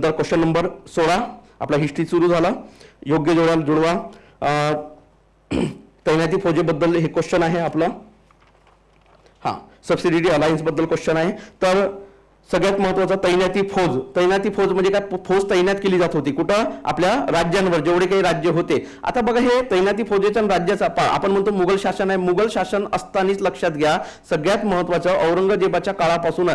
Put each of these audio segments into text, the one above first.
नंतर question number 16 आपला history सुरू झाला. योग्य जोडा जुळवा. तैनाती फौजेबद्दल हे क्वेश्चन आहे आपलं. हा सबसिडियरी अलायन्स बद्दल क्वेश्चन आहे. तर सगळ्यात महत्त्वाचा तैनाती फौज. तैनाती फौज म्हणजे काय, फौज तैनात केली जात होती कुठं, आपल्या राज्यांवर, जेवढे काही राज्य होते. आता बघा हे तैनाती फौजेच्या राज्याचा आपण म्हणतो मुघल शासन आहे. मुघल शासन असतानाच लक्षात घ्या सगळ्यात महत्त्वाचं औरंगजेबाच्या काळापासून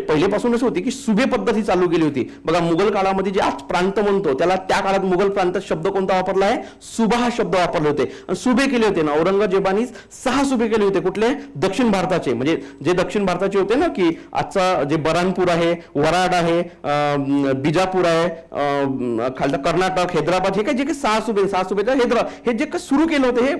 पहिलेपासूनच होती की सुबे पद्धती चालू केली होती. बघा मुघल काळामध्ये जे आज प्रांत म्हणतो त्याला त्या काळात मुघल प्रांतात शब्द कोणता वापरला आहे, सुबा हा शब्द वापरले होते. सुबे केले होते ना औरंगजेबानी 6 सुबे केले होते. कुठले, दक्षिण भारताचे, म्हणजे जे दक्षिण भारताचे होते ना की आजचा जे बरानपूर आहे, वराड आहे, बिजापूर आहे, खालचा कर्नाटक, हैदराबाद, हे काय जे काही 6 सुबे हे जे काही सुरू केलं होतं हे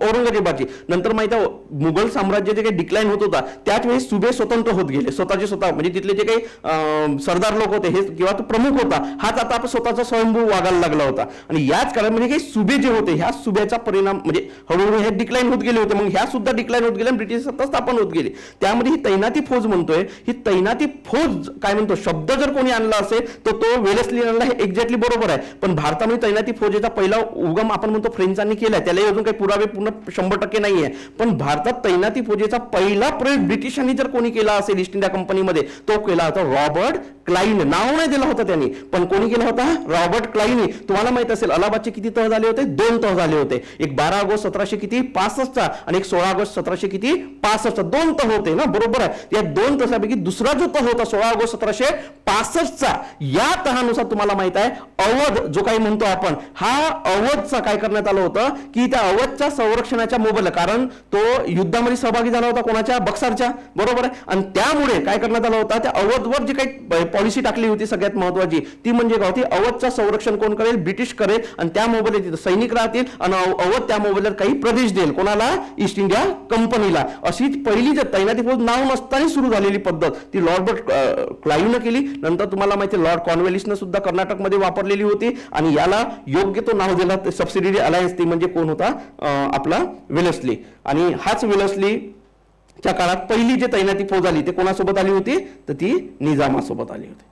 औरंगजेबाची. नंतर माहिती आहे मुघल साम्राज्य जे काही डिक्लाइन होत होता त्याच वेळी सुबे स्वतंत्र होत गेले स्वतःचे स्वतः. म्हणजे तिथले जे काही सरदार लोक होते हे किंवा तो प्रमुख होता हाच आता आपण स्वतःचा स्वयंभू वागायला लागला होता. आणि याच काळात म्हणजे काही सुबे जे होते ह्या सुब्याचा परिणाम म्हणजे हळूहळू हे डिक्लाइन होत गेले होते. मग ह्या सुद्धा डिक्लाइन होत गेल्या, ब्रिटिश सत्ता स्थापन होत गेली. त्यामध्ये ही तैनाती फौज म्हणतोय, ही तैनाती फौज काय म्हणतो शब्द जर कोणी आणला असेल तर तो वेलेस्ली आणला, हे एक्झॅक्टली बरोबर आहे. पण भारतामध्ये तैनाती फौजेचा पहिला उगम आपण म्हणतो फ्रेंचांनी केलाय, त्याला अजून काही पुरावे पूर्ण 100% नाहीये. पण भारतात तैनाती फौजेचा पहिला प्रयोग ब्रिटिशांनी जर कोणी केला असेल ईस्ट इंडिया कंपनीमध्ये तो केला होता रॉबर्ट क्लाइन. नाव नाही दिला होता त्यांनी, पण कोणी केला होता, रॉबर्ट क्लाइन. तुम्हाला माहित असेल अलाहाबादचे किती तह झाले होते, 2 तह झाले होते. एक 12 ऑगस्ट 1765 आणि एक 16 ऑगस्ट 1765 2 तह होते ना, बरोबर आहे. या 2 तहापैकी दुसरा जो तह होता 16 ऑगस्ट 1765 या तहानुसार तुम्हाला माहित आहे अवध जो काही म्हणतो आपण, हा अवधचा काय करण्यात आलं होतं की त्या अवधच्या संरक्षणाच्या मोबदला, कारण तो युद्धामध्ये सहभागी झाला होता कोणाच्या, बक्सरच्या, बरोबर आहे. आणि त्यामुळे काय करण्यात आलं होतं, त्या अवधवर जी काही पॉलिसी टाकली होती सगळ्यात महत्वाची ती म्हणजे काय होती, अवधचं संरक्षण कोण करेल, ब्रिटिश करेल. आणि त्या मोबदल्यात सैनिक राहतील आणि अवध त्या मोबदल्यात काही प्रदेश देईल कोणाला, ईस्ट इंडिया कंपनीला. अशी पहिली जे तैनाती फौज नाव नसताना सुरू झालेली पद्धत ती रॉबर्ट क्लाइव्हनं केली. नंतर तुम्हाला माहिती लॉर्ड कॉर्नवेलिसनं सुद्धा कर्नाटकमध्ये वापरलेली होती. आणि याला योग्य तो नाव दिला सबसिडियरी अलायन्स, ती म्हणजे कोण होता, आपला वेलेस्ली. आणि हाच वेलेस्ली च्या काळात पहिली जे तैनाती फौज आली ते कोणासोबत आली होती, तर ती निजामासोबत आली होती.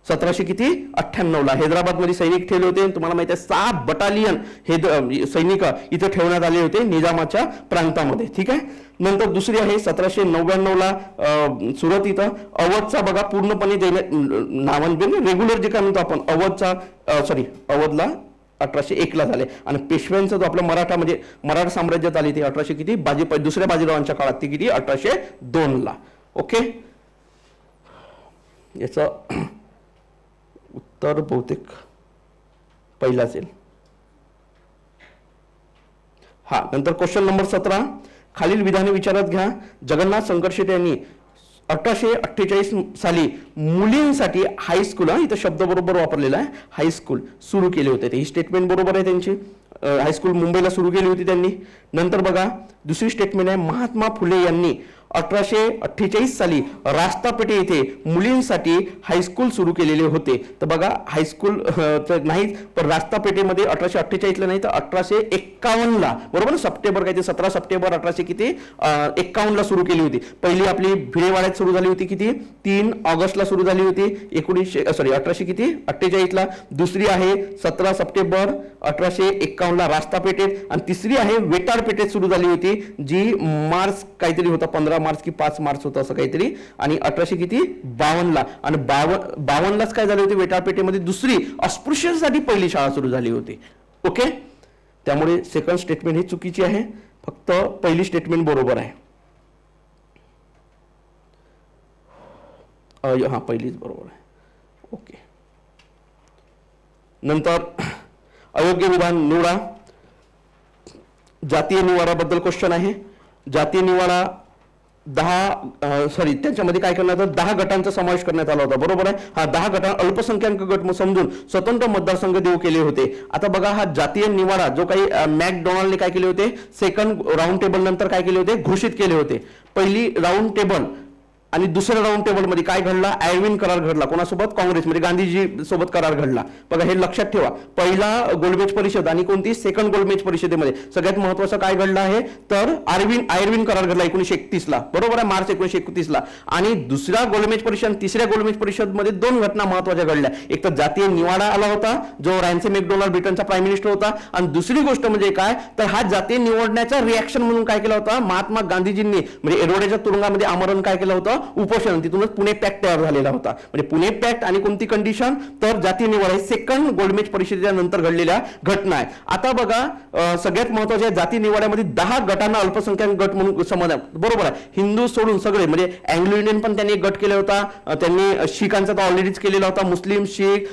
1798 ला हैदराबादमध्ये सैनिक ठेवले होते. तुम्हाला माहिती आहे 6 बटालियन हे सैनिक इथे ठेवण्यात आले होते निजामाच्या प्रांतामध्ये, ठीक आहे. नंतर दुसरी आहे 1799 ला सुरत इथं अवधचा बघा पूर्णपणे नावांबेन रेग्युलर जे काय म्हणतो आपण अवधचा अवधला 1801 ला झाले. आणि पेशव्यांचा जो आपला मराठा म्हणजे मराठा साम्राज्यात आली ती 1800 किती दुसऱ्या बाजीरावांच्या काळात ती किती 1802 ला. ओके, याचं उत्तर बहुतेक पहिला असेल. हा नंतर क्वेश्चन नंबर 17 खालील विधाने विचारात घ्या. जगन्नाथ शंकरशेटे यांनी 1848 साली मुलींसाठी हायस्कूल, इथं शब्द बरोबर वापरलेला आहे, हायस्कूल सुरू केले होते. ही स्टेटमेंट बरोबर आहे त्यांची. हायस्कूल मुंबईला सुरू केली होती त्यांनी. नंतर बघा दुसरी स्टेटमेंट आहे महात्मा फुले यांनी 1848 साली रास्तापेठे येथे मुलींसाठी हायस्कूल सुरू केलेले होते. तर बघा हायस्कूल तर नाही, पण रास्तापेठेमध्ये 1848 ला नाही तर 1851 ला, बरोबर, सप्टेंबर काय ते 17 सप्टेंबर 1851 ला सुरू केली होती. पहिली आपली भिडेवाड्यात सुरू झाली होती किती 3 ऑगस्टला सुरू झाली होती 1848 ला. दुसरी आहे 17 सप्टेंबर 1851 ला रास्तापेठेत. आणि तिसरी आहे वेटारपेठेत सुरू झाली होती जी मार्च काहीतरी होता 15 मार्च की 5 मार्च होता असं काहीतरी. आणि 1852 ला. आणि 52 लाच काय झाले होते वेटारपेठेमध्ये दुसरी अस्पृश्यांसाठी पहिली शाळा सुरू झाली होती. ओके, त्यामुळे सेकंड स्टेटमेंट ही चुकीची आहे, फक्त पहिली स्टेटमेंट बरोबर आहे. हा पहिलीच बरोबर आहे. ओके, नंतर अयोग्य विधान निवडा. जातीय निवाडाबद्दल क्वेश्चन आहे. जातीय निवाडा त्याच्यामध्ये काय करण्यात आलं, 10 गटांचा समावेश करण्यात आला होता, बरोबर आहे. हा 10 गटां अल्पसंख्याक गट समजून स्वतंत्र मतदारसंघ देऊ केले होते. आता बघा हा जातीय निवाडा जो काही मॅकडोनाल्डने काय केले होते, सेकंड राऊंड टेबल नंतर काय केले होते, घोषित केले होते. पहिली राऊंड टेबल आणि दुसऱ्या राऊंड टेबलमध्ये काय घडला, आयर्विन करार घडला. कोणासोबत, काँग्रेस म्हणजे गांधीजी सोबत करार घडला. बघा हे लक्षात ठेवा, पहिला गोलमेज परिषद आणि कोणती, सेकंड गोलमेज परिषदेमध्ये सगळ्यात महत्वाचं काय घडलं आहे तर आयर्विन करार घडला 1931 ला, बरोबर आहे, मार्च 1931 ला. आणि दुसऱ्या गोलमेज परिषद, तिसऱ्या गोलमेज परिषदमध्ये दोन घटना महत्वाच्या घडल्या. एक तर जातीय निवाडा आला होता, जो रॅन्सी मॅकडोनाल्ड ब्रिटनचा प्राईम मिनिस्टर होता. आणि दुसरी गोष्ट म्हणजे काय तर हा जातीय निवडण्याचा रिॲक्शन म्हणून काय केला होता, महात्मा गांधीजींनी म्हणजे एरोड्याच्या तुरुंगामध्ये आमरण काय केलं होतं, उपोषण. तिथूनच पुणे पॅक्ट तयार झालेला होता. म्हणजे पुणे पॅक्ट आणि कोणती कंडिशन तर जातीय निवाडा, हे सेकंड गोलमेज परिषदेच्या नंतर घडलेल्या घटना आहेत. आता बघा सगळ्यात महत्वाच्या जातीय निवाड्यामध्ये 10 गटांना अल्पसंख्याक गट म्हणून समज, बरोबर आहे, हिंदू सोडून सगळे म्हणजे अँग्लो इंडियन पण त्यांनी एक गट केला होता, त्यांनी शिखांचा तर ऑलरेडीच केलेला होता, मुस्लिम, शीख,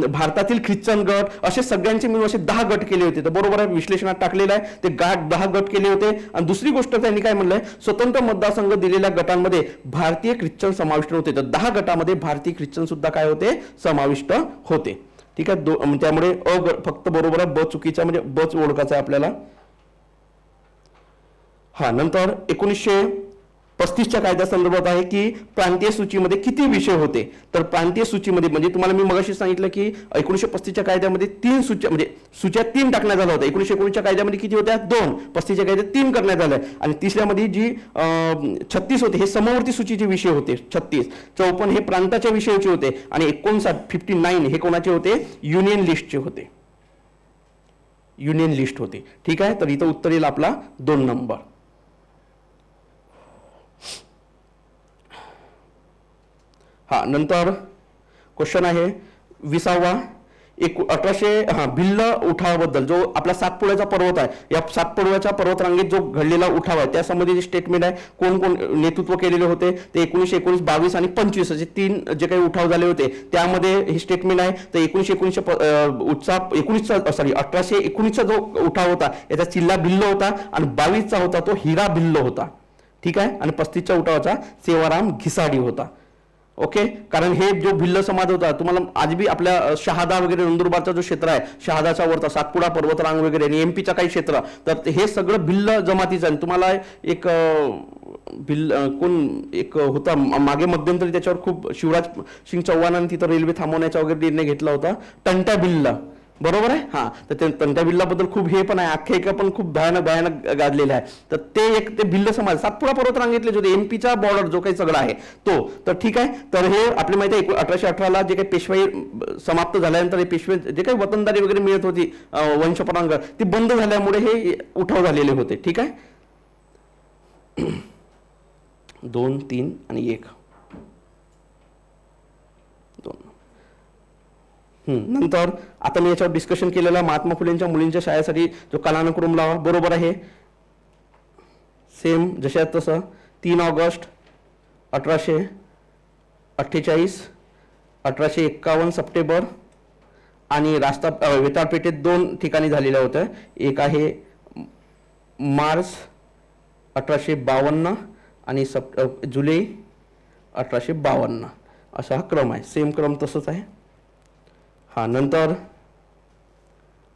भारतातील ख्रिश्चन गट, असे सगळ्यांचे मिळून असे 10 गट केले होते. तर बरोबर आहे, विश्लेषणात टाकलेलं आहे ते 10 गट केले होते. आणि दुसरी गोष्ट त्यांनी काय म्हणलंय, स्वतंत्र मतदारसंघ दिलेल्या गटांमध्ये भारतीय ख्रिश्चन समाविष्ट होते. तर 10 गटामध्ये भारतीय ख्रिश्चन सुद्धा काय होते, समाविष्ट होते. ठीक आहे, त्यामुळे फक्त बरोबर आहे, ब चुकीचा म्हणजे बच ओळखायचा आहे आपल्याला. हा, नंतर 1935च्या कायद्या संदर्भात आहे की प्रांतीय सूचीमध्ये किती विषय होते. तर प्रांतीय सूचीमध्ये म्हणजे तुम्हाला मी मगाशी सांगितलं की 1935च्या कायद्यामध्ये 3 सूच्या म्हणजे सूच्या 3 टाकण्यात आल्या होत्या. 1919च्या कायद्यामध्ये किती होत्या, 2. 35च्या कायद्यात 3 करण्यात आल्या. आणि तिसऱ्यामध्ये जी 36 होते हे समवर्ती सूचीचे विषय होते. 36, 54 हे प्रांताच्या विषयाचे होते. आणि 59 हे कोणाचे होते, युनियन लिस्टचे होते, युनियन लिस्ट होते. ठीक आहे, तर इथं उत्तर येईल आपला 2 नंबर. हा, नंतर क्वेश्चन आहे 20वा, 1800 भिल्ल उठावाबद्दल जो आपला सातपुड्याचा पर्वत आहे, या सातपुड्याच्या पर्वतरांगेत जो घडलेला उठाव आहे त्यासंबंधी स्टेटमेंट आहे. कोण कोण नेतृत्व केलेले होते ते 1919, 22 आणि 25 असे 3 जे काही उठाव झाले होते त्यामध्ये हे स्टेटमेंट आहे. तर 1819चा जो उठाव होता याचा चिल्ला भिल्ल होता आणि 22चा होता तो हिरा भिल्ल होता. ठीक आहे, आणि 35च्या उठावाचा सेवाराम घिसाडी होता. ओके, कारण हे जो भिल्ल समाज होता, तुम्हाला आज भी आपल्या शहादा वगैरे नंदुरबारचा जो क्षेत्र आहे, शहादाचा वरचा सातपुडा पर्वतरांग वगैरे आणि एमपीचा काही क्षेत्र, तर हे सगळं भिल्ल जमातीचं आहे. तुम्हाला एक कोण एक होता मागे मध्यंतरी त्याच्यावर खूप शिवराज सिंग चौहानांनी तिथं रेल्वे थांबवण्याचा वगैरे निर्णय घेतला होता, टंटा भिल्ल, बरोबर आहे. हा, तर ते तंटा बिल्लाबद्दल खूप हे पण आहे, आख्यायिका पण खूप भयानक गाजलेलं आहे. तर ते एक ते भिल्ल समाज सातपुडा पर्वतरांगेतले जो एमपीचा बॉर्डर जो काही सगळं आहे तो. तर ठीक आहे, तर हे आपली माहिती आहे 1818ला जे काही पेशवाई समाप्त झाल्यानंतर हे पेशवे जे काही वतनदारी वगैरे मिळत होती वंशपरांग ती बंद झाल्यामुळे हे उठाव झालेले होते. ठीक आहे, 2, 3 आणि 1, 2. नंतर आता मी याच्यावर डिस्कशन केलेला महात्मा फुलेंच्या मुलींच्या शाळेसाठी जो कालानुक्रम लावा, बरोबर आहे, सेम जशात तसं 3 ऑगस्ट 1848, 1851 सप्टेंबर आणि वेताळपेठेत 2 ठिकाणी झालेल्या होत्या. एक आहे मार्च 1852 आणि जुलै 1852 असा हा क्रम आहे. सेम क्रम तसंच आहे. हा, नंतर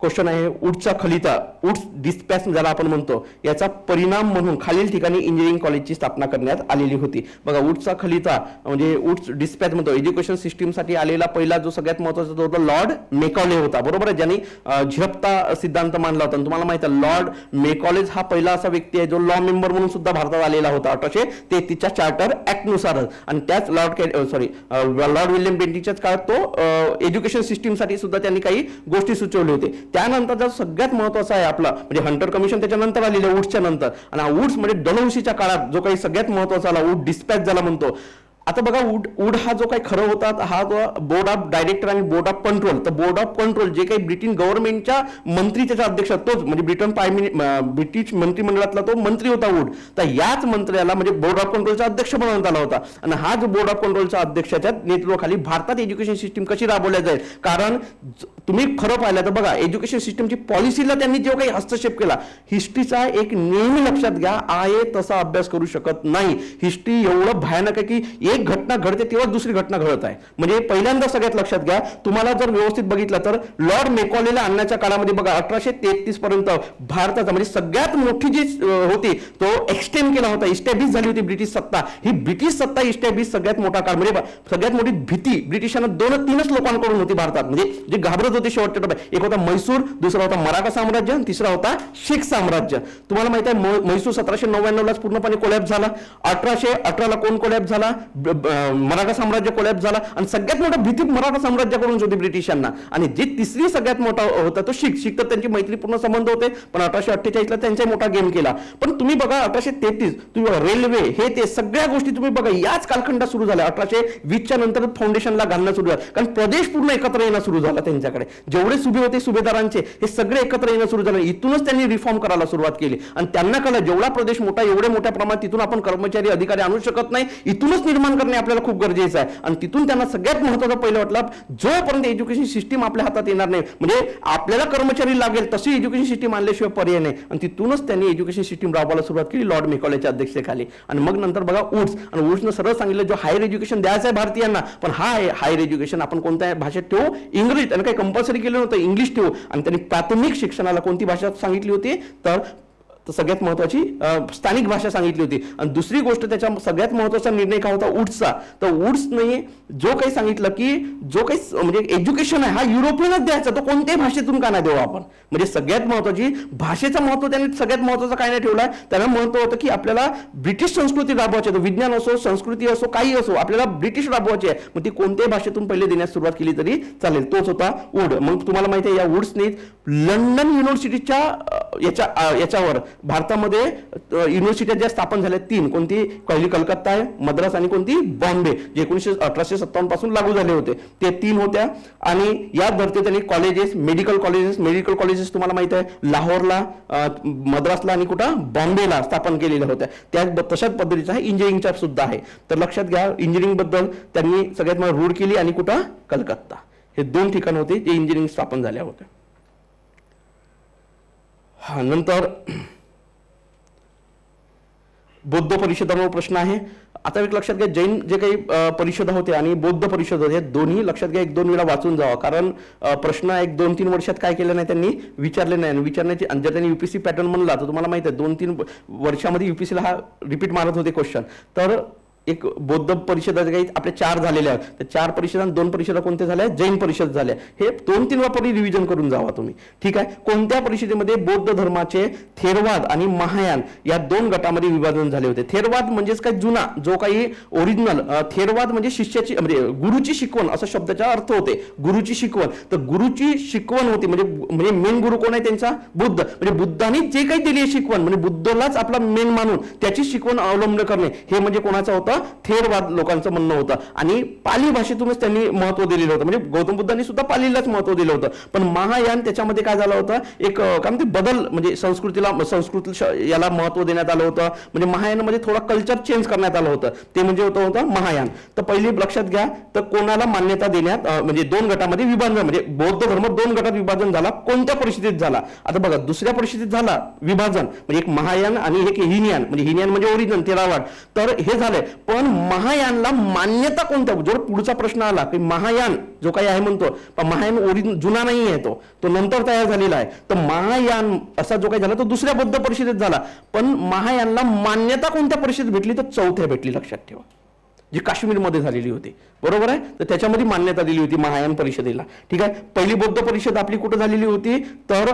क्वेश्चन आहे उड्सचा खलिता, उड्स डिस्पॅच ज्याला आपण म्हणतो, याचा परिणाम म्हणून खालील ठिकाणी इंजिनिअरिंग कॉलेजची स्थापना करण्यात आलेली होती. बघा उड्सचा खलिता म्हणजे उड्स डिस्पॅच म्हणतो, एज्युकेशन सिस्टीमसाठी आलेला पहिला जो सगळ्यात महत्त्वाचा तो होता लॉर्ड मेकॉले होता, बरोबर आहे, ज्यांनी झिरपता सिद्धांत मांडला होता. तुम्हाला माहिती आहे लॉर्ड मेकॉलेज हा पहिला असा व्यक्ती आहे जो लॉ मेंबर म्हणून सुद्धा भारतात आलेला होता 1833च्या चार्टर ऍक्ट नुसारच. आणि त्याच लॉर्ड विल्यम बेंटिकच्याच काळात तो एज्युकेशन सिस्टीमसाठी सुद्धा त्यांनी काही गोष्टी सुचवले होते. त्यानंतर सगळ्यात महत्त्वाचा आहे आपला म्हणजे हंटर कमिशन त्याच्यानंतर आलेलं वुड्सच्या नंतर. आणि वुड्स म्हणजे डलहौसीच्या काळात जो काही सगळ्यात महत्त्वाचा आला वुड डिस्पॅच ज्याला म्हणतो. आता बघा वुड हा जो काही खरं होता हा जो बोर्ड ऑफ डायरेक्टर आणि बोर्ड ऑफ कंट्रोल, तर बोर्ड ऑफ कंट्रोल जे काही ब्रिटिश गव्हर्नमेंटच्या मंत्री त्याचा अध्यक्ष तोच म्हणजे ब्रिटिश मंत्रिमंडळातला तो मंत्री होता वुड. तर याच मंत्र्याला म्हणजे बोर्ड ऑफ कंट्रोलचा अध्यक्ष बनवण्यात आला होता. आणि हा जो बोर्ड ऑफ कंट्रोलचा अध्यक्षाच्या नेतृत्वाखाली भारतात एज्युकेशन सिस्टीम कशी राबवल्या जाईल, कारण तुम्ही खरं पाहिलं तर बघा एज्युकेशन सिस्टमची पॉलिसीला त्यांनी जो काही हस्तक्षेप केला, हिस्ट्रीचा एक नेहमी लक्षात घ्या, आहे तसा अभ्यास करू शकत नाही. हिस्ट्री एवढं भयानक आहे की एक घटना घडते तेव्हा दुसरी घटना घडत आहे. म्हणजे पहिल्यांदा सगळ्यात लक्षात घ्या, तुम्हाला जर व्यवस्थित बघितलं तर लॉर्ड मेकॉलेला आणण्याच्या काळामध्ये बघा 1833 पर्यंत भारताचा म्हणजे सगळ्यात मोठी जी होती तो एक्सटेंड केला होता, इस्टॅब्लिश झाली होती ब्रिटिश सत्ता. ही ब्रिटिश सत्ता इस्टॅब्लिश सगळ्यात मोठा काळ म्हणजे सगळ्यात मोठी भीती ब्रिटिशांना 2-3च लोकांकडून होती भारतात, म्हणजे जे घाबरत होते शेवटच्या टप्प्यात. एक होता म्हैसूर, दुसरा होता मराठा साम्राज्य आणि तिसरा होता शीख साम्राज्य. तुम्हाला माहिती आहे म्हैसूर 1799 पूर्णपणे कोलॅप्स झाला, 1818 कोण कोलॅप्स झाला, मराठा साम्राज्य कोलॅप्स झाला आणि सगळ्यात मोठा भीती मराठा साम्राज्याकडून होती ब्रिटिशांना. आणि जे तिसरी सगळ्यात मोठा होता तो शीख तर त्यांची मैत्रीपूर्ण संबंध होते, पण 1848 ला त्यांचा मोठा गेम केला. पण तुम्ही बघा 1833 तुम्ही बघा रेल्वे हे ते सगळ्या गोष्टी तुम्ही बघा याच कालखंडात सुरू झाल्या. 1820च्या नंतर फाउंडेशनला घालणं सुरू झालं, कारण प्रदेश पूर्ण एकत्र येणं सुरू झाला. त्यांच्याकडे जेवढे सुबे होते सुभेदारांचे हे सगळे एकत्र येणं सुरू झालं. इथूनच त्यांनी रिफॉर्म करायला सुरुवात केली आणि त्यांना कळलं जेवढा प्रदेश मोठा एवढ्या मोठ्या प्रमाणात तिथून आपण कर्मचारी अधिकारी आणू शकत नाही, इथूनच निर्माण करणे आपल्याला खूप गरजेचं आहे. आणि तिथून त्यांना सगळ्यात महत्त्वाचं पहिलं वाटलं, जोपर्यंत एज्युकेशन सिस्टीम आपल्या हातात येणार नाही, म्हणजे आपल्याला कर्मचारी लागेल तशी एज्युकेशन सिस्टीम आणल्याशिवाय पर्याय नाही. आणि तिथूनच त्यांनी एज्युकेशन सिस्टीम राबवायला सुरुवात केली लॉर्ड मेकॉलेच्या अध्यक्षतेखाली. आणि मग नंतर बघा वुड्स, आणि वुड्सनं सरळ सांगितलं जो हायर एज्युकेशन द्यायचं आहे भारतीयांना, पण हा हायर एज्युकेशन आपण कोणत्या भाषेत ठेवू, इंग्रजी. त्यांना काही कंपल्सरी केलं नव्हतं, इंग्लिश ठेवू. आणि त्यांनी प्राथमिक शिक्षणाला कोणती भाषा सांगितली होती तर सगळ्यात महत्वाची स्थानिक भाषा सांगितली होती. आणि दुसरी गोष्ट त्याच्या सगळ्यात महत्वाचा निर्णय काय होता वुड्सचा, तर वुड्सने जो काही सांगितलं की जो काही म्हणजे एज्युकेशन आहे हा युरोपियनच द्यायचा, तो कोणत्याही भाषेतून का नाही देऊ आपण. म्हणजे सगळ्यात महत्वाची भाषेचं महत्व त्यांनी सगळ्यात महत्वाचं काय नाही ठेवलं, त्यांना महत्व होतं की आपल्याला ब्रिटिश संस्कृती राबवायची आहे, विज्ञान असो संस्कृती असो काही असो आपल्याला ब्रिटिश राबवायची आहे, मग ती कोणत्याही भाषेतून पहिले देण्यास सुरुवात केली तरी चालेल. तोच होता वुड. मग तुम्हाला माहिती आहे या वुड्सने लंडन युनिव्हर्सिटीच्या याच्यावर भारतामध्ये युनिव्हर्सिटी ज्या स्थापन झाल्या 3, कोणती पहिली कलकत्ता आहे, मद्रास आणि कोणती बॉम्बे, जे 1857 पासून लागू झाले होते ते 3 होत्या. आणि या धर्तीवर त्यांनी कॉलेजेस मेडिकल कॉलेजेस तुम्हाला माहिती आहे लाहोरला, मद्रासला आणि कुठं बॉम्बेला स्थापन केलेल्या होत्या. त्या तशाच पद्धतीचा आहे इंजिनिअरिंगचा सुद्धा आहे. तर लक्षात घ्या इंजिनिअरिंग बद्दल त्यांनी सगळ्यात मला रूढ केली आणि कुठं कलकत्ता, हे 2 ठिकाण होते जे इंजिनिअरिंग स्थापन झाल्या होत्या. हा नंतर बौद्ध परिषदांवर प्रश्न आहे. आता एक लक्षात घ्या जैन जे काही परिषदा होते आणि बौद्ध परिषद होते दोन्ही लक्षात घ्या 1-2 वेळा वाचून जावा, कारण प्रश्न 1-2-3 वर्षात काय केलं नाही त्यांनी विचारले नाही. आणि विचारण्याची जर त्यांनी युपीसी पॅटर्न म्हणला तर तुम्हाला माहिती आहे 2-3 वर्षामध्ये युपीसीला हा रिपीट मारत होते क्वेश्चन. तर एक बौद्ध परिषदा काही आपल्या 4 झालेल्या आहेत, तर 4 परिषदा 2 परिषदा कोणत्या झाल्या, जैन परिषद झाल्या. हे 2-3 वेळा रिव्हिजन करून जावा तुम्ही, ठीक आहे. कोणत्या परिषदेमध्ये बौद्ध धर्माचे थेरवाद आणि महायान या 2 गटामध्ये विभाजन झाले होते. थेरवाद म्हणजेच काय जुना जो काही ओरिजिनल, थेरवाद म्हणजे शिष्याची म्हणजे गुरुची शिकवण असा शब्दाचा अर्थ होते, गुरुची शिकवण. तर गुरुची शिकवण होती म्हणजे मेन गुरु कोण आहे त्यांचा बुद्ध, म्हणजे बुद्धांनी जे काही दिली आहे शिकवण म्हणजे बुद्धालाच आपला मेन मानून त्याची शिकवण अवलंबन करणे हे म्हणजे कोणाचा होता, थेरवाद लोकांचं म्हणणं होतं. आणि पाली भाषेतूनच त्यांनी महत्व दिलेलं होतं, म्हणजे गौतम बुद्धांनी सुद्धा पालीलाच महत्व दिलं होतं. पण महायान त्याच्यामध्ये काय झालं होतं, एक काय म्हणते बदल म्हणजे संस्कृत याला महत्व देण्यात आलं होतं. म्हणजे महायानमध्ये थोडा कल्चर चेंज करण्यात आलं होतं, ते म्हणजे होतं महायान. तर पहिली लक्षात घ्या तर कोणाला मान्यता देण्यात म्हणजे 2 गटामध्ये विभाजन, म्हणजे बौद्ध धर्म 2 गटात विभाजन झाला, कोणत्या परिस्थितीत झाला. आता बघा दुसऱ्या परिस्थितीत झाला विभाजन, म्हणजे एक महायान आणि एक हिनयान, म्हणजे हिनयान म्हणजे ओरिजिनल थेरवाद. तर हे झालंय, पण महायानला मान्यता कोणत्या, जर पुढचा प्रश्न आला की महायान जो काही आहे म्हणतो पण महायान ओरिजिनल जुना नाही आहे, तो नंतर तयार झालेला आहे. तर महायान असा जो काही झाला तो दुसऱ्या बौद्ध परिषदेत झाला, पण महायानला मान्यता कोणत्या परिषदेत भेटली तर 4थ्या भेटली, लक्षात ठेवा, जी काश्मीरमध्ये झालेली होती, बरोबर आहे. तर त्याच्यामध्ये मान्यता दिली होती महायान परिषदेला, ठीक आहे. पहिली बौद्ध परिषद आपली कुठे झालेली होती तर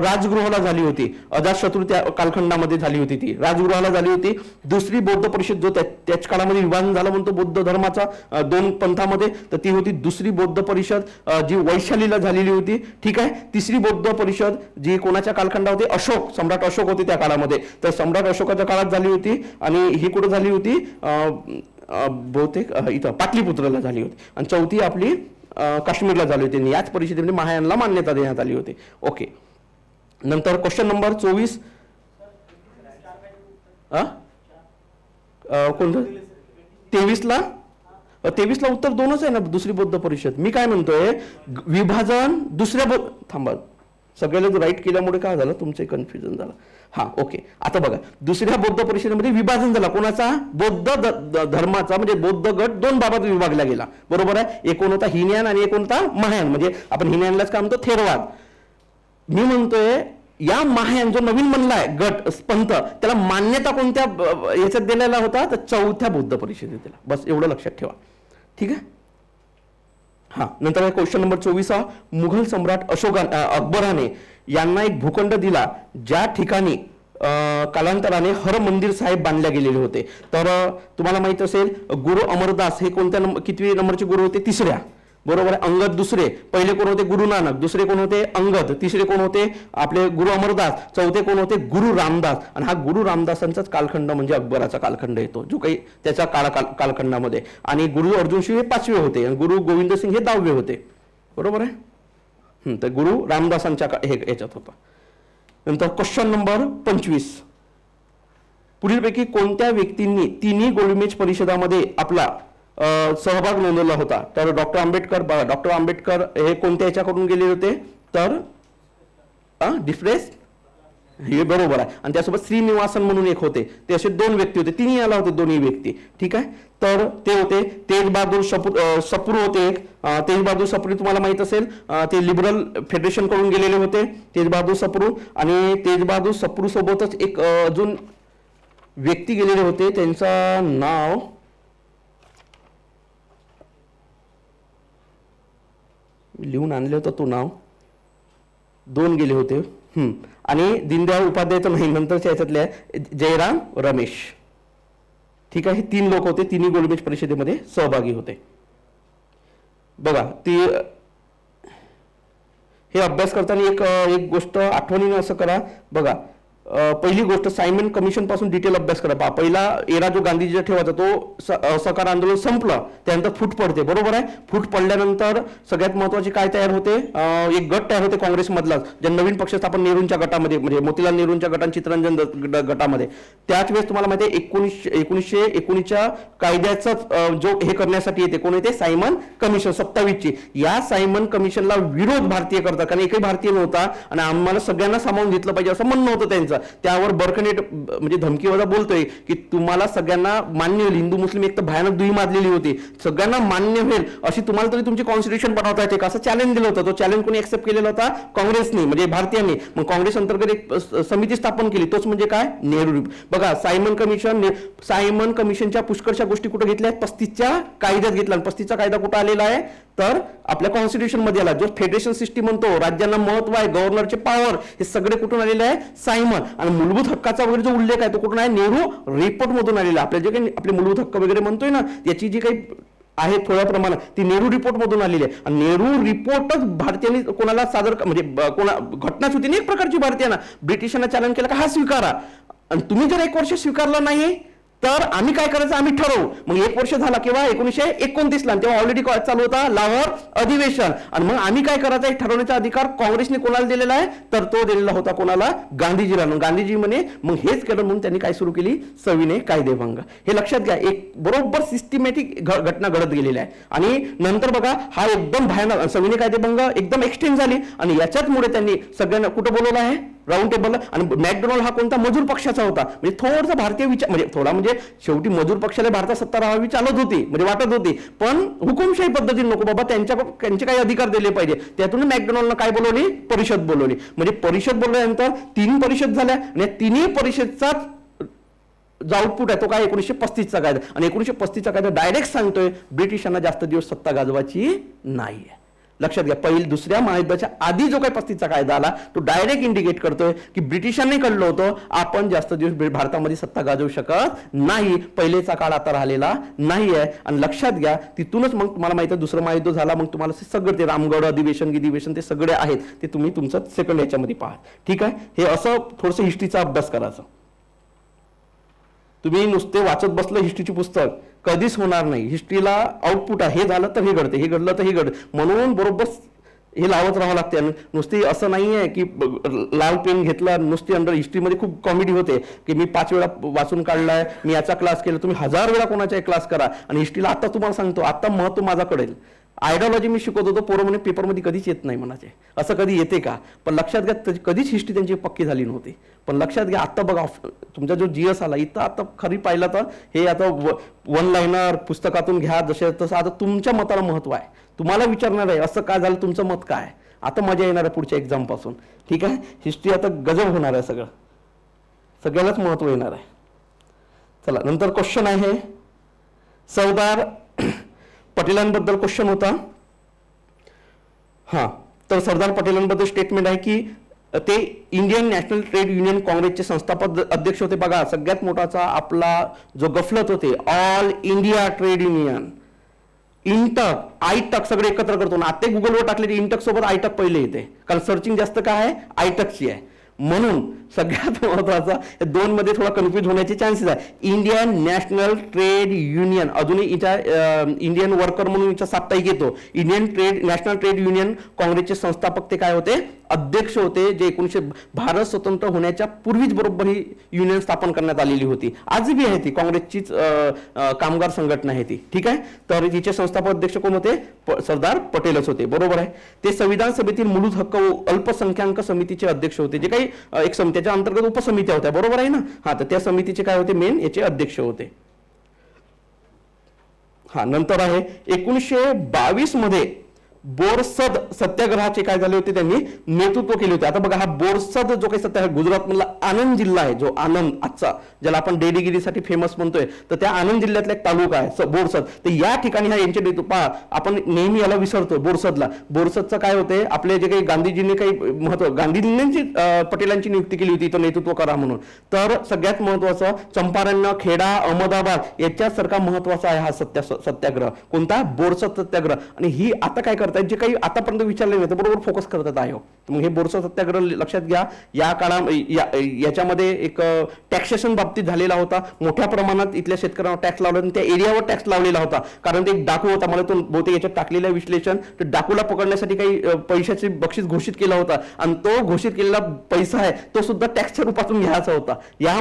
राजगृहाला झाली होती, अजातशत्रू त्या कालखंडामध्ये झाली होती, ती राजगृहाला झाली होती. दुसरी बौद्ध परिषद जो त्याच काळामध्ये विभाजन झालं म्हणतो बौद्ध धर्माचा 2 पंथामध्ये, तर ती होती दुसरी बौद्ध परिषद जी वैशालीला झालेली होती, ठीक आहे. तिसरी बौद्ध परिषद जी कोणाच्या कालखंडा होती, अशोक, सम्राट अशोक होते त्या काळामध्ये, तर सम्राट अशोकाच्या काळात झाली होती. आणि ही कुठे झाली होती बहुतेक इथं पाटलीपुत्रला झाली होती. आणि 4थी आपली काश्मीरला झाली होती. याच परिषदेमध्ये महायानला मान्यता देण्यात आली होती. ओके, नंतर क्वेश्चन नंबर 24 कोणतं 23ला 23 ला उत्तर 2च आहे ना, दुसरी बौद्ध परिषद. मी काय म्हणतोय, विभाजन दुसऱ्या थांबा, सगळ्याला राईट केल्यामुळे काय झालं, तुमचं कन्फ्युजन झालं. हा ओके, आता बघा, दुसऱ्या बौद्ध परिषदेमध्ये विभाजन झाला कोणाचा, बौद्ध धर्माचा, म्हणजे बौद्ध गट 2 भागात विभागला गेला. बरोबर आहे. एक कोण होता हिनयान आणि एक कोण होता महायान, म्हणजे आपण हिनयानलाच काय म्हणतो, थेरवाद. मी म्हणतोय या महायान जो नवीन बनलाय गट पंथ, त्याला मान्यता कोणत्या याच्यात दिलेला होता, तर 4थ्या बौद्ध परिषदेत दिला. बस एवढं लक्षात ठेवा. ठीक आहे. हा, नंतर क्वेश्चन नंबर 24, मुघल सम्राट अकबराने यांना एक भूखंड दिला ज्या ठिकाणी कालांतराने हर मंदिर साहेब बांधले गेलेले होते. तर तुम्हाला माहित असेल, गुरु अमरदास हे कोणत्या कितवी नंबरचे गुरु होते, 3ऱ्या. बरोबर आहे. अंगद दुसरे, पहिले कोण होते, गुरु नानक, दुसरे कोण होते, अंगद, तिसरे कोण होते, आपले गुरु अमरदास, चौथे कोण होते, गुरु रामदास. आणि हा गुरु रामदासांचाच कालखंड म्हणजे अकबराचा कालखंड येतो, जो काही त्याच्या कालखंडामध्ये. आणि गुरु अर्जुन सिंह हे 5वे होते आणि गुरु गोविंद सिंग हे 10वे होते. बरोबर आहे. तर गुरु रामदासांच्या याच्यात होता. नंतर क्वेश्चन नंबर 25, पुढीलपैकी कोणत्या व्यक्तींनी तिन्ही गोलमेज परिषदामध्ये आपला सहभाग नोंदवला होता. तर डॉक्टर आंबेडकर. डॉक्टर आंबेडकर हे कोणत्या याच्याकडून गेले होते, तर डिफरेन्स, हे बरोबर आहे. आणि त्यासोबत श्रीनिवासन म्हणून एक होते, ते असे 2 व्यक्ती होते, तिन्ही याला होते, दोन्ही व्यक्ती. ठीक आहे. तर ते होते तेज बहादूर सप्रू होते एक. तेज बहादूर सप्रू तुम्हाला माहित असेल, ते लिबरल फेडरेशन कडून गेलेले होते, तेज बहादूर सप्रू. आणि तेज बहादूर सप्रू सोबतच एक अजून व्यक्ती गेलेले होते, त्यांचं नाव लिहून आणले होतं, तो नाव 2 गेले होते. आणि दीनदयाळ उपाध्याय तर नाही, नंतरच्या याच्यातले जयराम रमेश. ठीक आहे. हे 3 लोक होते, तिन्ही गोलमेज परिषदेमध्ये सहभागी होते. बघा, ती हे अभ्यास करताना एक गोष्ट आठवणीने असं करा. बघा, पहिली गोष्ट, सायमन कमिशन पासून डिटेल अभ्यास करा. पहिला एरा जो गांधीजीचा ठेवायचा तो असहकार आंदोलन संपलं, त्यानंतर फूट पडते. बरोबर आहे. फूट पडल्यानंतर सगळ्यात महत्वाची काय तयार होते, एक गट तयार होते काँग्रेसमधला, जे नवीन पक्ष स्थापन नेहरूंच्या गटामध्ये, म्हणजे मोतीलाल नेहरूंच्या गटात, चित्तरंजन गटामध्ये. त्याच वेळेस तुम्हाला माहिती आहे 1919च्या कायद्याचा जो हे करण्यासाठी येते, कोण येते, सायमन कमिशन 27ची. या सायमन कमिशनला विरोध भारतीय करतात, कारण एकही भारतीय नव्हता आणि आम्हाला सगळ्यांना सामावून घेतलं पाहिजे असं म्हणणं होतं त्यांचं. त्यावर बर्कनेट म्हणजे धमकीवाला बोलतोय की तुम्हाला सगळ्यांना मान्य होईल, हिंदू मुस्लिम एक तर भयानक दुही माजलेली होती, सगळ्यांना मान्य होईल अशी तुम्हाला तरी तुमची कॉन्स्टिट्यूशन बनवता येते का, असं चॅलेंज दिलं होतं. तो चॅलेंज कोणी एक्सेप्ट केलेला होता, काँग्रेसने, म्हणजे भारतीयांनी. मग काँग्रेस अंतर्गत एक समिती स्थापन केली, तोच म्हणजे काय, नेहरू. बघा, सायमन कमिशनच्या पुष्कळशा गोष्टी कुठे घेतल्या आहेत, 35च्या कायद्यात घेतला. 35चा कायदा कुठे आलेला आहे, तर आपल्या कॉन्स्टिट्यूशन मध्ये आला. जो फेडरेशन सिस्टीम म्हणतो, राज्यांना महत्व आहे, गव्हर्नरचे पॉवर, हे सगळे कुठून आलेले आहे, सायमन. आणि मूलभूत हक्काचा वगैरे जो उल्लेख आहे तो कुठून आहे, नेहरू रिपोर्ट मधून आलेला. आपले जे काही आपले मूलभूत हक्क वगैरे म्हणतोय ना, याची जी काही आहे थोड्या प्रमाणात ती नेहरू रिपोर्ट मधून आलेली आहे. आणि नेहरू रिपोर्टच भारतीयांनी कोणाला सादर, म्हणजे घटनाच होती ना एक प्रकारची, भारतीयांना ब्रिटिशांना चॅलेंज केलं का हा स्वीकारा, आणि तुम्ही जर 1 वर्ष स्वीकारला नाही तर आम्ही काय करायचं, आम्ही ठरवू. मग 1 वर्ष झाला केव्हा, 1929ला, तेव्हा ऑलरेडी चालू होता लाहोर अधिवेशन. आणि मग आम्ही काय करायचं, हे ठरवण्याचा अधिकार काँग्रेसने कोणाला दिलेला आहे, तर तो दिलेला होता कोणाला, गांधीजीला. गांधीजी म्हणे मग हेच केलं, म्हणून त्यांनी काय सुरू केली, सविनय कायदेभंग. हे लक्षात घ्या, एक बरोबर सिस्टमॅटिक घटना घडत गेलेली आहे. आणि नंतर बघा, हा एकदम भयानक सविनय कायदेभंग एकदम एक्सटेंड झाली. आणि याच्याचमुळे त्यांनी सगळ्यांना कुठं बोलवलं आहे, राऊंड टेबलला. आणि मॅकडोनाल्ड हा कोणता, मजूर पक्षाचा होता. म्हणजे थोडासा भारतीय विचार, म्हणजे थोडा म्हणजे शेवटी मजूर पक्षाला भारतात सत्ता राहावी चालत होती, म्हणजे वाटत होती, पण हुकुमशाही पद्धतीने नको बाबा, त्यांचे काही अधिकार दिले पाहिजे. त्यातून मॅकडोनाल्डनं काय बोलवली, परिषद बोलवली. म्हणजे परिषद बोलल्यानंतर 3 परिषद झाल्या, आणि 3ही परिषदचा जो आउटपुट आहे तो काय, 1935चा कायदा. आणि 1935चा कायदा डायरेक्ट सांगतोय ब्रिटिशांना जास्त दिवस सत्ता गाजवायची नाहीये. लक्षात घ्या, दुसऱ्या महायुद्धाच्या आधी जो काही 35चा कायदा आला तो डायरेक्ट इंडिकेट करतोय की ब्रिटिशांनी कळलं होतं आपण जास्त दिवस भारतामध्ये सत्ता गाजवू शकत नाही, पहिलेचा काळ आता राहिलेला नाहीये. आणि लक्षात घ्या, तिथूनच मग तुम्हाला माहिती आहे दुसरं महायुद्ध झाला, मग तुम्हाला सगळं ते रामगढ अधिवेशन ते सगळे आहेत, ते तुम्ही तुमचं सेकंड याच्यामध्ये पहा. ठीक आहे. हे असं थोडंसं हिस्ट्रीचा अभ्यास करायचं. तुम्ही नुसते वाचत बसलं हिस्ट्रीची पुस्तक कधीच होणार नाही. हिस्ट्रीला आउटपुट आहे, हे झालं तर हे घडते, हे घडलं तर हे घडतं, म्हणून बरोबर हे लावत राहावं लागते. नुसती असं नाही आहे की लाल पेन घेतला नुसती अंडर हिस्ट्रीमध्ये खूप कॉमेडी होते की मी 5 वेळा वाचून काढलाय, मी याचा क्लास केला. तुम्ही 1000 वेळा कोणाचा क्लास करा आणि हिस्ट्रीला आता तुम्हाला सांगतो आता महत्व माझा कळेल. आयडियोलॉजी मी शिकवत होतो, पोरं म्हणे पेपरमध्ये कधीच येत नाही म्हणाचे. असं कधी येते का? पण लक्षात घ्या कधीच हिस्ट्री त्यांची पक्की झाली नव्हती. पण लक्षात घ्या आता बघा तुमचा जो GS आला इथं आता खरी पाहिलं तर हे आता 1 लाईनर पुस्तकातून घ्या जसे तसं आता तुमच्या मताला महत्व आहे. तुम्हाला विचारणार आहे असं काय झालं, तुमचं मत काय. आता मजा येणार आहे पुढच्या एक्झाम पासून. ठीक आहे, हिस्ट्री आता गजब होणार आहे, सगळ्यालाच महत्व येणार आहे. चला नंतर क्वेश्चन आहे सरदार पटेलांबद्दल क्वेश्चन होता. हा तर सरदार पटेलांबद्दल स्टेटमेंट आहे की ते इंडियन नॅशनल ट्रेड युनियन काँग्रेसचे संस्थापक अध्यक्ष होते. बघा सगळ्यात मोठाचा आपला जो गफलत होते all India trade union, INTUC AITUC सगळे एकत्र करतो ना. आता गुगलवर टाकले की इंटक सोबत आयटक पहिले येते, कारण सर्चिंग जास्त काय आहे आयटकची आहे. म्हणून सगळ्यात महत्वाचा या 2 मध्ये थोडा कन्फ्यूज होण्याचे चान्सेस आहे. इंडियन नॅशनल ट्रेड युनियन अजूनही इथं इंडियन वर्कर म्हणून इथं साप्ताहिक येतो. इंडियन नॅशनल ट्रेड युनियन काँग्रेसचे संस्थापक ते काय होते, अध्यक्ष होते, जे 1900 भारत स्वतंत्र होण्याच्या पूर्वीच बरोबर ही युनियन स्थापन करण्यात आलेली होती. आजही आहे ती काँग्रेसचीच कामगार संघटना आहे ती. ठीक आहे, तर तिचे संस्थापक अध्यक्ष कोण होते, सरदार पटेलच होते. बरोबर आहे. ते संविधान सभेतील मूलभूत हक्क व अल्पसंख्याक समितीचे अध्यक्ष होते, जे काही एक समितीच्या अंतर्गत उपसमित्या होत्या. बरोबर आहे ना. हा तर त्या समितीचे काय होते, मेन याचे अध्यक्ष होते. हा नंतर आहे 1922 मध्ये बोरसद सत्याग्रहाचे काय झाले होते, त्यांनी नेतृत्व केले होते. आता बघा हा बोरसद जो काही सत्याग्रह गुजरात मधला आनंद जिल्हा आहे, जो आनंद आजचा ज्याला आपण डेडीगिरीसाठी फेमस म्हणतोय, तर त्या आनंद जिल्ह्यातला एक तालुका आहे बोरसद. तर या ठिकाणी हा यांचे नेतृत्व आपण नेहमी याला विसरतो बोरसदला. बोरसदचं काय होते, आपले जे काही गांधीजींनी काही महत्व गांधीजींनी पटेलांची नियुक्ती केली होती इथं नेतृत्व करा म्हणून. तर सगळ्यात महत्वाचं चंपारण, खेडा, अहमदाबाद याच्यासारखा महत्वाचा आहे हा सत्याग्रह. कोणता, बोरसद सत्याग्रह. आणि ही आता काय जे काही आतापर्यंत विचारले नाही बरोबर फोकस करतात आयोग. मग हे बोरसद सत्याग्रह लक्षात घ्या. या याच्यामध्ये एक टॅक्सेशन बाबतीत झालेला होता. मोठ्या प्रमाणात इथल्या शेतकऱ्यांना टॅक्स लावला आणि त्या एरियावर टॅक्स लावलेला होता, कारण ते एक डाकू होता. मला तो बहुतेक याच्यात टाकलेलं विश्लेषण, तर डाकूला पकडण्यासाठी काही पैशाचे बक्षीस घोषित केला होता आणि तो घोषित केलेला पैसा आहे तो सुद्धा टॅक्सच्या रूपातून घ्यायचा होता. या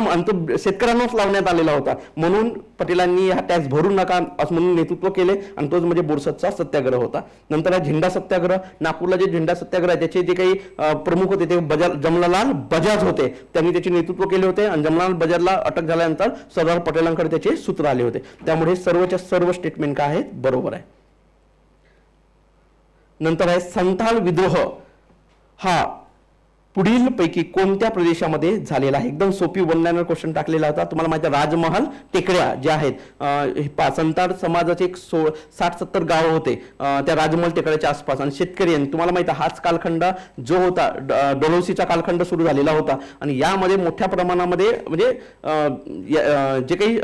शेतकऱ्यांनाच लावण्यात आलेला होता. म्हणून पटेलांनी हा टॅक्स भरू नका असं म्हणून नेतृत्व केले आणि तोच म्हणजे बोरसदचा सत्याग्रह होता. नंतर झेंडा सत्याग्रह, नागपूरला जे झेंडा सत्याग्रह त्याचे जे काही प्रमुख होते ते जमनालाल बजाज होते. त्यांनी त्याचे नेतृत्व केले होते आणि जमनालाल बजाजला अटक झाल्यानंतर सरदार पटेलांकडे त्याचे सूत्र आले होते. त्यामुळे सर्वच्या सर्व स्टेटमेंट काय आहेत, बरोबर आहे. नंतर आहे संथाल विद्रोह हा पुढील पैकी कोणत्या प्रदेशामध्ये झालेला आहे. एकदम सोपी 1 लाईनर क्वेश्चन टाकलेला होता. तुम्हाला माहिती आहे राजमहल टेकड्या ज्या आहेत, संतार समाजाचे एक 60-70 गाव होते त्या राजमहल टेकड्याच्या आसपास. आणि शेतकरी तुम्हाला माहिती आहे हाच कालखंड जो होता डोलोसीचा कालखंड सुरू झालेला होता. आणि यामध्ये मोठ्या प्रमाणामध्ये म्हणजे जे काही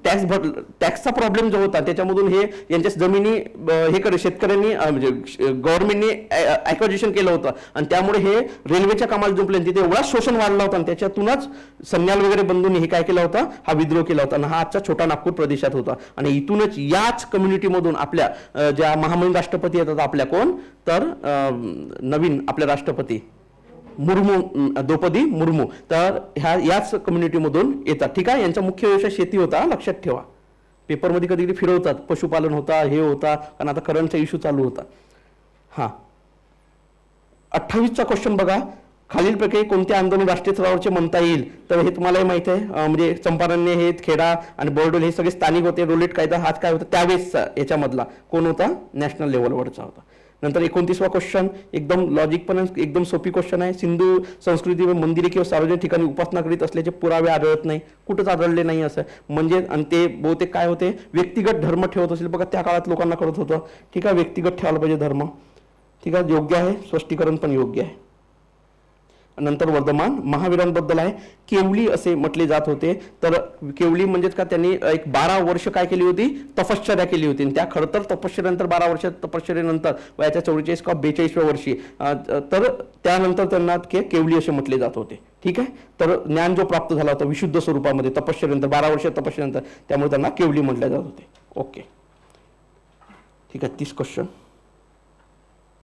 टॅक्सचा प्रॉब्लेम जो होता त्याच्यामधून हे यांच्या जमिनी हे शेतकऱ्यांनी म्हणजे गव्हर्नमेंटने ॲक्विजिशन केलं होतं आणि त्यामुळे हे रेल्वेच्या कामाला जुंपले. तिथे एवढा शोषण वाढला होता आणि त्याच्यातूनच सन्याल वगैरे बंधूंनी हे काय केलं होतं, हा विद्रोह केला होता. आणि हा आजचा छोटा नागपूर प्रदेशात होता. आणि इथूनच याच कम्युनिटीमधून आपल्या ज्या महामहिम राष्ट्रपती येतात आपल्या कोण, तर नवीन आपल्या राष्ट्रपती मुर्मू, द्रौपदी मुर्मू, तर याच कम्युनिटीमधून येतात. ठीक आहे. यांचा मुख्य व्यवसाय शेती होता, लक्षात ठेवा. पेपरमध्ये कधी कधी फिरवतात पशुपालन होता, हे होता, कारण आता करंटचा इश्यू चालू होता. हा 28चा क्वेश्चन बघा, खालीलपैकी कोणते आंदोलन राष्ट्रीय स्तरावरचे म्हणता येईल. तर हे तुम्हालाही माहिती आहे, म्हणजे चंपारण्य हे खेडा आणि बोर्डोल हे सगळे स्थानिक होते. रोलेट कायदा हाच काय होता त्यावेळेसचा याच्यामधला कोण होता, नॅशनल लेवलवरचा होता. नंतर 29वा क्वेश्चन एकदम लॉजिक पण एकदम सोपी क्वेश्चन आहे. सिंधू संस्कृती मंदिरे किंवा सार्वजनिक ठिकाणी उपासना करीत असल्याचे पुरावे आढळत नाही, कुठंच आढळले नाही असं म्हणजे. आणि ते बहुतेक काय होते, व्यक्तिगत धर्म ठेवत असेल. बघा त्या काळात लोकांना करत होतं. ठीक आहे, व्यक्तिगत ठेवायला पाहिजे धर्म. ठीक आहे, योग्य आहे, स्पष्टीकरण पण योग्य आहे. नंतर वर्धमान महावीरांबद्दल आहे. केवली असे म्हटले जात होते. तर केवली म्हणजेच का, त्यांनी एक 12 वर्ष काय केली होती, तपश्चर्या केली होती. त्या खरं तर तपश्चर्यानंतर 12 वर्ष तपश्चर्यानंतर वयाच्या 44 का 42व्या वर्षी तर त्यानंतर त्यांना केवली असे म्हटले जात होते. ठीक आहे. तर ज्ञान जो प्राप्त झाला होता विशुद्ध स्वरूपामध्ये तपश्चर्यानंतर 12 वर्ष तपश्चर्यानंतर, त्यामुळे त्यांना केवली म्हटले जात होते. ओके, ठीक आहे. 30 क्वेश्चन.